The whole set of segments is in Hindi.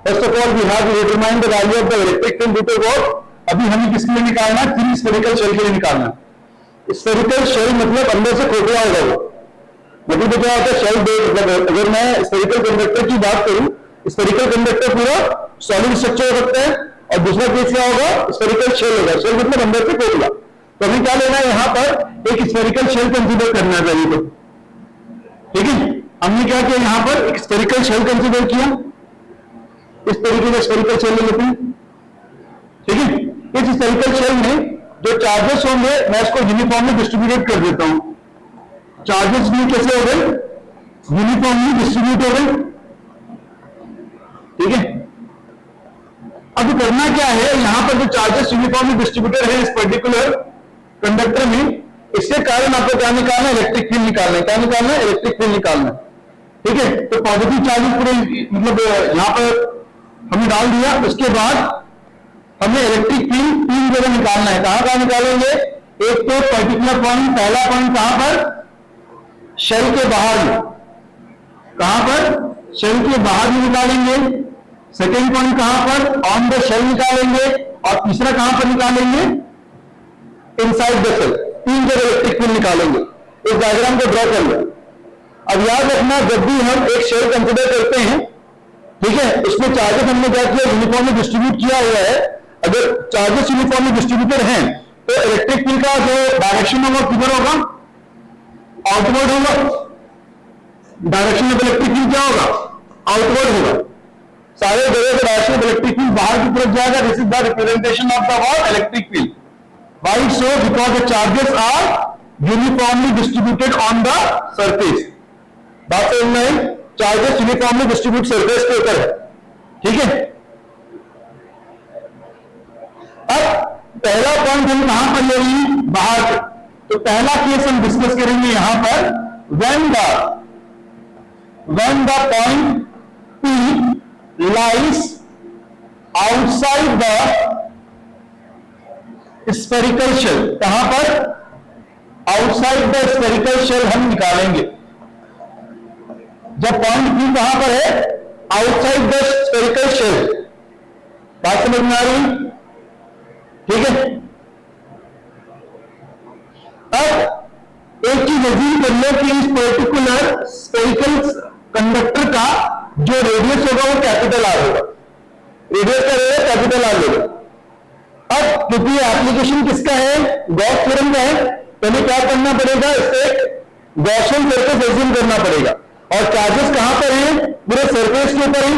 First of all we have to determine the value of the electric field due to work. अभी हमें किसके लिए निकालना है? 3 स्फेरिकल शेल के लिए निकालना है। स्फेरिकल शेल मतलब अंदर से खोखला होगा वो, मतलब क्या होता है शेल दो, मतलब अगर मैं स्फेरिकल कंडक्टर की बात करूं, स्फेरिकल कंडक्टर पूरा सॉलिड स्ट्रक्चर हो सकता है, और दूसरा केस क्या होगा? स्फेरिकल शेल होगा। शेल मतलब अंदर से खोखला। तो हमें क्या लेना है? यहां पर एक स्फेरिकल शेल कंसीडर करना है पहले तो, ठीक है। हमने क्या किया? यहां पर एक स्फेरिकल शेल कंसीडर किया, इस तरीके का स्फेरिकल शेल ले लेते हैं, ठीक है। इस स्फेरिकल शेल में जो चार्जेस होंगे मैं इसको यूनिफॉर्मली डिस्ट्रीब्यूट कर देता हूं। चार्जेस भी कैसे हो गए? यूनिफॉर्मली डिस्ट्रीब्यूट हो गए, ठीक है। अब करना क्या है? यहां पर जो चार्जेस यूनिफॉर्मली डिस्ट्रीब्यूटेड है इस पर्टिकुलर कंडक्टर में, इसके कारण आपको क्या निकालना है? इलेक्ट्रिक फील्ड निकालना है। क्या निकालना है? इलेक्ट्रिक फील्ड निकालना है, ठीक है। तो पॉजिटिव चार्जेस पूरे मतलब यहां पर हमने डाल दिया। उसके बाद हमें इलेक्ट्रिक फील्ड 3 जगह निकालना है। कहां निकालेंगे? एक तो पर्टिकुलर पॉइंट, पहला पॉइंट कहां पर? शेल के बाहर में। कहां पर? शेल के बाहर में निकालेंगे। सेकेंड पॉइंट कहां पर? ऑन द शेल निकालेंगे। और तीसरा कहां पर निकालेंगे? Inside the shell. 3 जगह इलेक्ट्रिक फील्ड निकालेंगे। इस डायग्राम को ड्रॉ कर लो। अब याद रखना, जब भी हम एक शेल कंसिडर करते हैं, ठीक है, इसमें चार्जेस हमने क्या किया? यूनिफॉर्मली डिस्ट्रीब्यूट किया हुआ है। अगर चार्जेस यूनिफॉर्मली डिस्ट्रीब्यूटेड हैं तो इलेक्ट्रिक फील्ड का जो डायरेक्शन होगा किधर होगा? आउटवर्ड होगा। डायरेक्शन ऑफ इलेक्ट्रिक फील्ड क्या होगा? आउटवर्ड होगा। सारे जगह के डायरेक्शन ऑफ इलेक्ट्रिक फील्ड बाहर की तरफ जाएगा। This is the representation of the what? Electric field. Why so? Because the charges are uniformly distributed on the surface. बात समझ में आई? चार्जेस यूनिफॉर्मली डिस्ट्रीब्यूट सरफेस के ऊपर है, ठीक है। अब पहला पॉइंट हम कहां पर ले रहे? बाहर पे। तो पहला केस हम डिस्कस करेंगे यहां पर, when the point P lies outside the spherical shell। कहां पर? आउटसाइड द स्फेरिकल शेल हम निकालेंगे। जब पॉइंट P कहां पर है? Outside the spherical shell. बात समझ में आ रही? ठीक है। अब एक चीज अजीब कर लो कि इस पर्टिकुलर स्फेरिकल कंडक्टर का जो रेडियस होगा वो कैपिटल आर होगा। रेडियस का रेडियस कैपिटल आर होगा। अब क्योंकि एप्लीकेशन किसका है? गॉस थ्योरम का है। पहले क्या करना पड़ेगा? इससे गॉसियन सरफेस एज्यूम करना पड़ेगा। और चार्जेस कहां पर हैं? पूरे सरफेस के ऊपर हैं।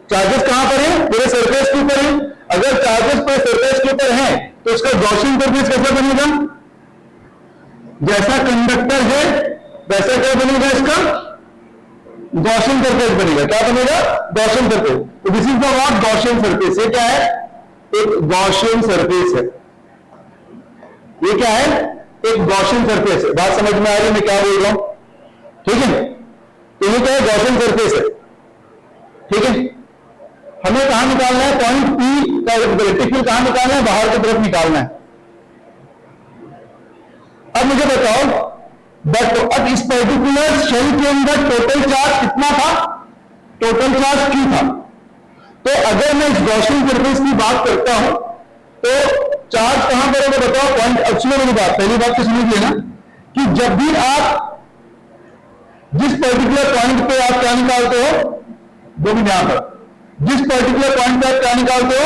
चार्जेस कहां पर हैं? पूरे सरफेस के ऊपर हैं। अगर चार्जेस पूरे सरफेस के ऊपर हैं तो इसका गॉसियन सरफेस कैसा बनेगा? जैसा कंडक्टर है वैसा क्या बनेगा? इसका गॉसियन सरफेस बनेगा। क्या बनेगा? Gaussian surface. तो this is the what? Gaussian surface. ये क्या है? एक गॉसियन सरफेस है। ये क्या है? एक गॉसियन सरफेस है। बात समझ में आ रही है मैं क्या बोल रहा हूं? ठीक है। तो ये क्या है? गॉसियन सरफेस है, ठीक है। हमें कहां निकालना है? पॉइंट पी का इलेक्ट्रिक फील्ड कहां निकालना है? बाहर की तरफ निकालना है। अब मुझे बताओ, बट अब इस पर्टिकुलर शेल के अंदर टोटल चार्ज कितना था? टोटल चार्ज Q था। तो अगर मैं इस गॉसियन सरफेस की बात करता हूं तो चार्ज कहां पर होगा? बताओ। पॉइंट अच्छी मेरी बात, पहली बात तो समझ लेना कि जब भी आप जिस पर्टिकुलर पॉइंट पे आप क्या निकालते हो, 2 मिनट यहां पर, जिस पर्टिकुलर पॉइंट पे आप क्या निकालते हो?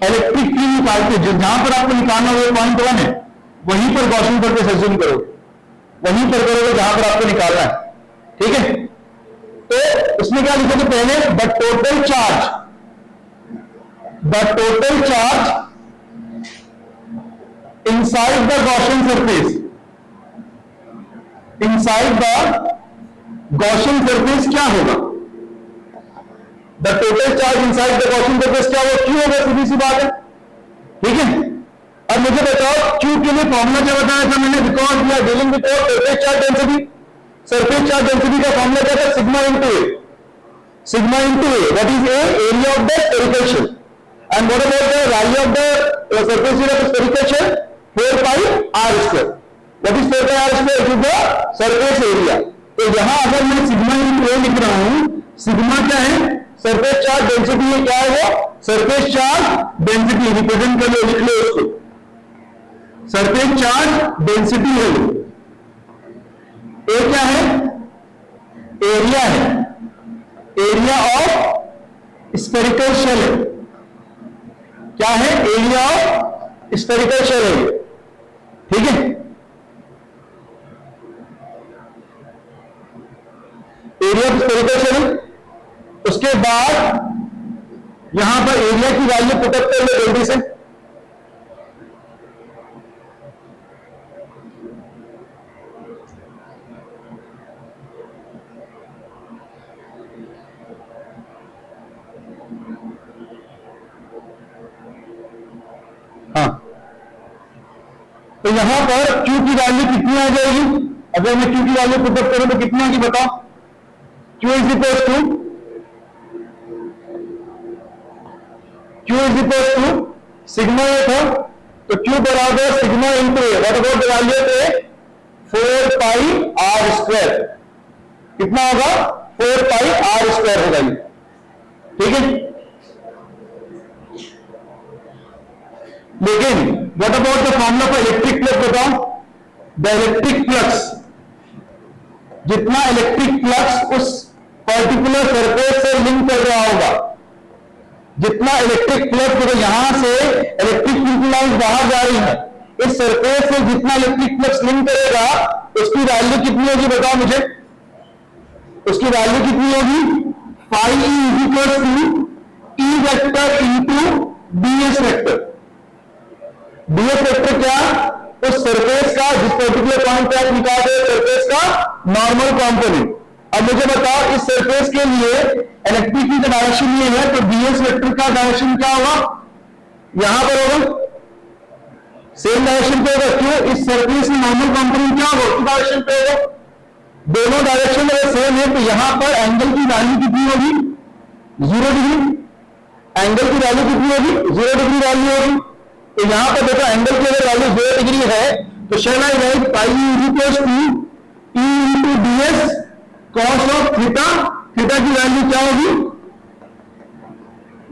इलेक्ट्रिक फील्ड निकालते हो। जहां पर आपको निकालना वो पॉइंट 1 है, वहीं पर गॉसियन सरफेस एज्यूम करोगे, वहीं पर करोगे जहां पर आपको निकालना है, ठीक है। तो उसमें क्या लिखोगे? पहले the total charge inside the Gaussian surface, inside the Gaussian surface क्या होगा? The total charge inside the Gaussian surface क्या होगा? Q होगा। सीधी सी बात है, ठीक है। अब मुझे बताओ Q के लिए फॉर्मूला क्या बताया था मैंने? Because we are dealing with surface charge density. Surface charge density का फॉर्मूला क्या था? Sigma into A. Sigma into A, what is A? Area of the spherical shell. And what about the value of the surface area of the spherical shell? 4 pi are square. What is 4 pi are square? It is the surface area. तो यहां अगर मैं सिग्मा इंटू ए लिख रहा हूं, सिग्मा क्या है? सरफेस चार्ज डेंसिटी है, क्या है वो? सरफेस चार्ज डेंसिटी, रिप्रेजेंट कर लो, लिख लो उसको, सरफेस चार्ज डेंसिटी है। ए क्या है? एरिया है, एरिया ऑफ स्फेरिकल शेल है। क्या है? एरिया ऑफ स्फेरिकल शेल है, ठीक है। Area of spherical shell. उसके बाद यहां पर एरिया की वैल्यू पुट अप कर लो जल्दी से। हाँ, तो यहां पर Q की वैल्यू कितनी आ जाएगी? अगर मैं Q की वैल्यू पुट अप करूं तो कितनी आएगी बताओ? Q is equal to sigma A था, तो Q बराबर sigma into A. What about the value of A? 4 pi are square. कितना होगा? 4 पाई आर स्क्वायर होगा ये, ठीक है। लेकिन what about the formula for electric flux बताओ? द इलेक्ट्रिक फ्लक्स, जितना इलेक्ट्रिक फ्लक्स उस पर्टिकुलर सरफेस से लिंक कर रहा होगा, जितना इलेक्ट्रिक फ्लक्स, देखो यहां से इलेक्ट्रिक फील्ड लाइंस बाहर जा रही है, इस सरफेस से जितना इलेक्ट्रिक फ्लक्स लिंक करेगा उसकी वैल्यू कितनी होगी बताओ मुझे? उसकी वैल्यू कितनी होगी? Phi is equal to E vector into ds vector. Ds vector क्या? उस सरफेस का, जिस पर्टिकुलर पॉइंट पे आप निकाल रहे सरफेस का नॉर्मल कंपोनेंट। अब मुझे बताओ, इस सरफेस के लिए इलेक्ट्रिक फील्ड का डायरेक्शन ये है, तो डीएस वेक्टर का डायरेक्शन क्या होगा? यहां पर होगा, सेम डायरेक्शन पे होगा। क्यों? इस सरफेस में नॉर्मल कंपोनेंट क्या होगा? उसी डायरेक्शन पे होगा। दोनों डायरेक्शन अगर सेम है तो यहां पर एंगल की वैल्यू कितनी होगी? 0 डिग्री। एंगल की वैल्यू कितनी होगी? 0 डिग्री वैल्यू होगी। तो यहां पर देखो, एंगल की अगर वैल्यू 0 डिग्री है तो shall I write pi is equal to E into DS cos of theta. Theta की वैल्यू क्या होगी?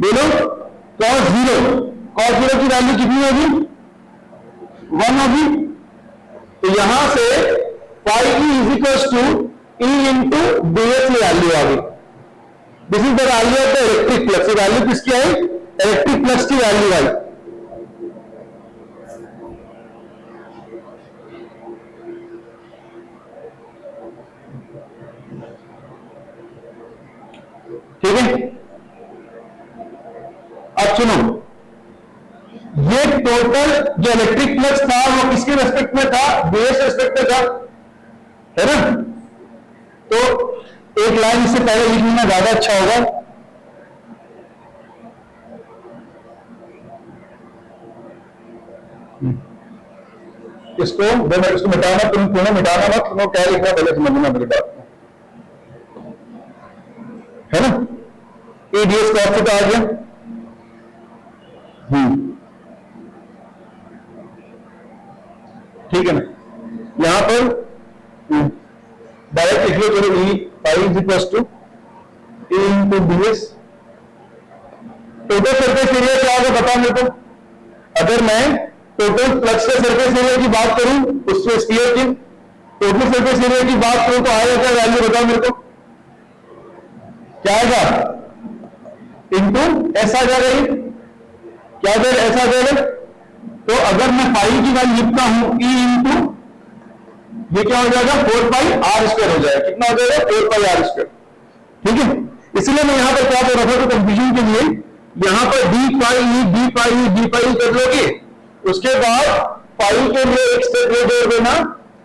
बोलो, cos 0। cos 0 की वैल्यू कितनी होगी? 1 होगी। तो यहां से phi is equal to E into ds की वैल्यू आ गई। This is the value of the electric flux. Value किसकी आई? इलेक्ट्रिक फ्लक्स की वैल्यू आई। ठीक है। अब सुनो, ये टोटल जो इलेक्ट्रिक फ्लक्स था वो किसके रेस्पेक्ट में था? डीएस रेस्पेक्ट में था, है ना। तो एक लाइन इससे पहले लिख लेना ज्यादा अच्छा होगा। इसको मिटाना, तुम पूरा मिटाना मत, तुम्हें क्या लिखना पहले समझना मेरी बात, है ना। एडीएस का ऑप्शन आ गया। ठीक है ना। यहां पर डायरेक्ट लिख लो, चलो E pi is equal to A into DS. Total surface area क्या होगा बताओ मेरे को? अगर मैं टोटल फ्लक्स के सरफेस एरिया की बात करूं, उससे स्फीयर की टोटल सरफेस एरिया की बात करूं तो आएगा क्या वैल्यू बताओ मेरे को? क्या आएगा? इंटू ऐसा आ जाएगा, क्या आ जाएगा? ऐसा आ जाएगा। तो अगर मैं पाई की वैल्यू लिखता हूं ई इंटू, ये क्या हो जाएगा? 4 पाई आर स्क्वायर हो जाएगा। कितना हो जाएगा? 4 पाई आर स्क्वायर। ठीक है। इसलिए मैं यहां पर क्या कर रहा था तो कंफ्यूजन के लिए यहां पर डी पाई कर लोगे, उसके बाद पाई के लिए एक स्टेप ये जोड़ देना।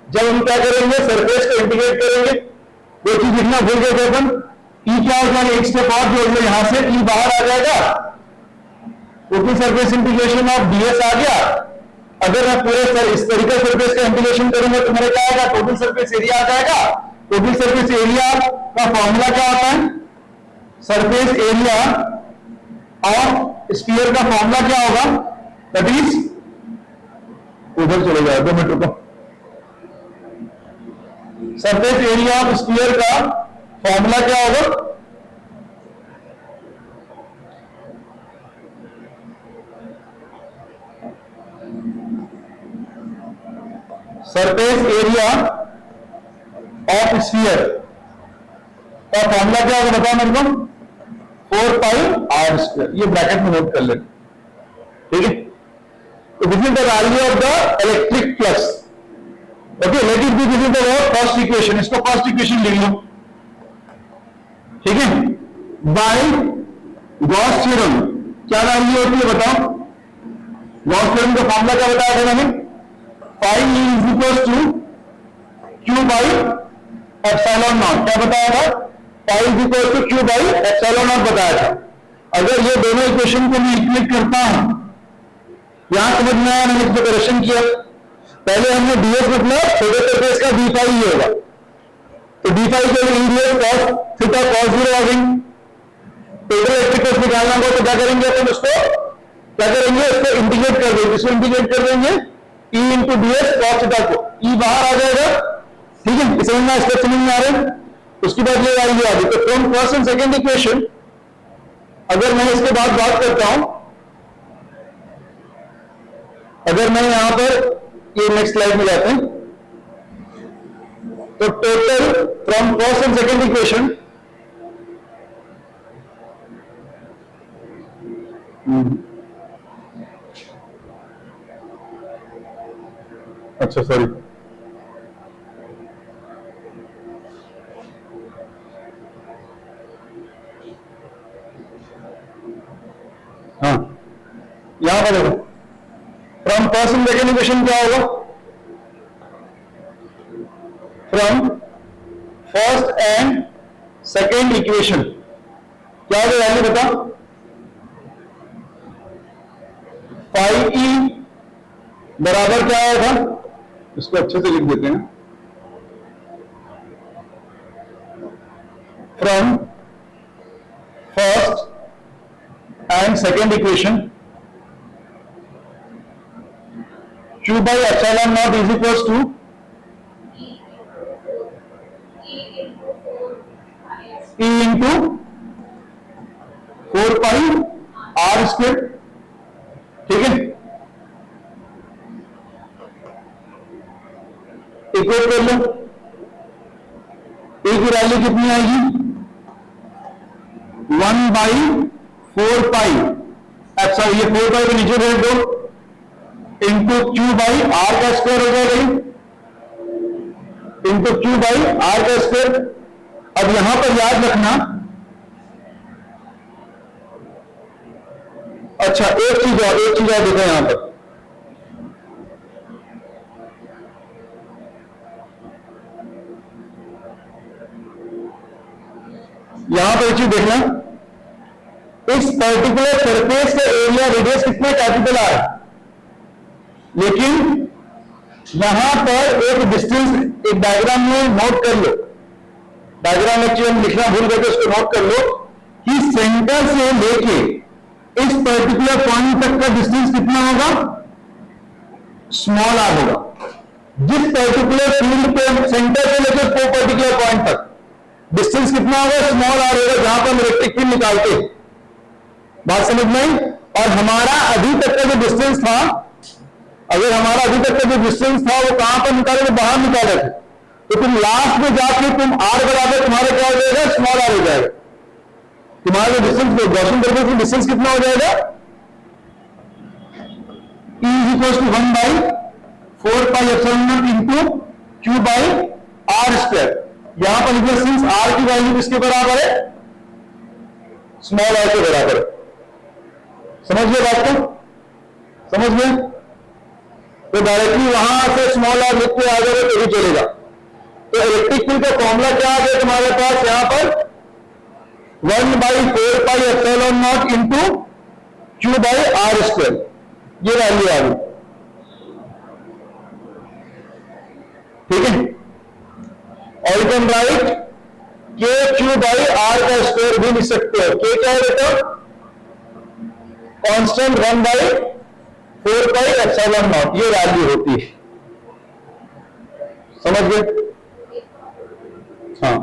जब हम क्या करेंगे? सरफेस को इंटीग्रेट करेंगे। वो चीज लिखना भूल गए थे अपन। ई क्या हो जाएगा? एक स्टेप और जोड़ लो, यहां से ई बाहर आ जाएगा, total surface integration of DS आ गया। अगर मैं पूरे स्फेरिकल सरफेस का इंटीग्रेशन करूंगा तो मेरा क्या आएगा? टोटल सरफेस एरिया आ जाएगा। टोटल सरफेस एरिया का फॉर्मूला क्या होता है? सरफेस एरिया ऑफ स्फीयर का फॉर्मूला क्या होगा? दैट इज, उधर चले जाओ 2 मिनट रुको। सरफेस एरिया ऑफ स्फीयर का फॉर्मूला क्या होगा? सरफेस एरिया ऑफ स्फीयर का फॉर्मूला क्या होगा बताओ मेरे को, 4 पाई आर स्क्वायर। ये ब्रैकेट में नोट कर लेते, ठीक है। तो this is the value of the electric flux. Okay, let it be this is the first equation, इसको फर्स्ट इक्वेशन लिख लो, ठीक है। बाय गॉस थ्योरम क्या वैल्यू होती है बताओ, गॉस थ्योरम का फॉर्मूला क्या बताया था मैंने, phi is equal to q by epsilon naught. क्या बताया था, phi is equal to q by epsilon naught बताया था। अगर ये दोनों इक्वेशन को मैं इक्वेट करता हूं, यहां समझ में आया, मैंने इसको करेक्शन किया। पहले हमने डीएस मतलब छोटे सरफेस का डी फाई ही होगा, तो डी फाई के लिए कॉस थीटा कॉस 0 आ गई। टोटल इलेक्ट्रिक फोर्स निकालना होगा तो क्या करेंगे अपन, उसको क्या करेंगे, उसको इंटीग्रेट कर देंगे। इसको इंटीग्रेट कर देंगे E into D S cos theta को, ई बाहर आ जाएगा, ठीक है। समझ में स्टेप समझ में आ रहे हैं। उसके बाद ये वैल्यू आ गई। तो from first and second equation अगर मैं इसके बाद बात करता हूं, अगर मैं यहां पर ये नेक्स्ट स्लाइड में जाते हैं, तो total from first and second equation अच्छा सॉरी, हाँ यहां पर देखो, from first and second equation क्या होगा, from first and second equation क्या होगा वैल्यू बता, फाई ई बराबर क्या आएगा, इसको अच्छे से लिख देते हैं, from first and second equation Q by epsilon naught is equals to E into 4 pi R square, ठीक है। इक्वेट कर लो, ए की वैल्यू कितनी आएगी, 1/4 पाई एप्सिलॉन, ये 4 पाई को नीचे भेज दो, इंटू क्यू बाई आर का स्क्वायर हो जाएगा, इंटू क्यू बाई आर का स्क्वायर। अब यहां पर याद रखना, अच्छा एक चीज और देखो यहां पर, यहां पर एक चीज देखना, इस पर्टिकुलर सरफेस का एरिया रेडियस कितना कैपिटल आर, लेकिन यहां पर एक डिस्टेंस एक डायग्राम में नोट कर लो, डायग्राम एक्चुअली हम लिखना भूल गए, उसको नोट कर लो कि सेंटर से लेके इस पर्टिकुलर पॉइंट तक का डिस्टेंस कितना होगा, स्मॉल आर होगा। जिस पर्टिकुलर फील्ड पे सेंटर से लेकर वो पर्टिकुलर पॉइंट तक डिस्टेंस कितना होगा, स्मॉल आर होगा, जहां पर हम इलेक्ट्रिक फील्ड निकालते हैं। बात समझ में आई। और हमारा अभी तक का जो डिस्टेंस था, अगर हमारा अभी तक का जो डिस्टेंस था वो कहां पर निकाले थे, बाहर निकाले थे, तो तुम लास्ट में जाके तुम आर बराबर तुम्हारा क्या हो जाएगा, स्मॉल आर हो जाएगा। तुम्हारा जो डिस्टेंस गॉसियन सरफेस में डिस्टेंस कितना हो जाएगा, E is equals to 1/4 pi epsilon naught into Q by R square। यहां पर डिस्टेंस R की वैल्यू किसके बराबर है, स्मॉल आर के बराबर है। समझ गए बात को, समझ गए। तो डायरेक्टली वहां से स्मॉल आर लिख के आ जाएगा तो भी चलेगा। तो इलेक्ट्रिक फील्ड का फॉर्मूला क्या आ गया तुम्हारे पास, यहां पर 1/4 pi epsilon naught into Q by R square, ये वैल्यू आ गई, ठीक है। और यू कैन राइट के क्यू बाई आर का स्क्वायर भी लिख सकते हो। के क्या है बेटा, कांस्टेंट 1/4 पाई एप्सिलॉन नॉट, ये वैल्यू होती है। समझ गए, हाँ।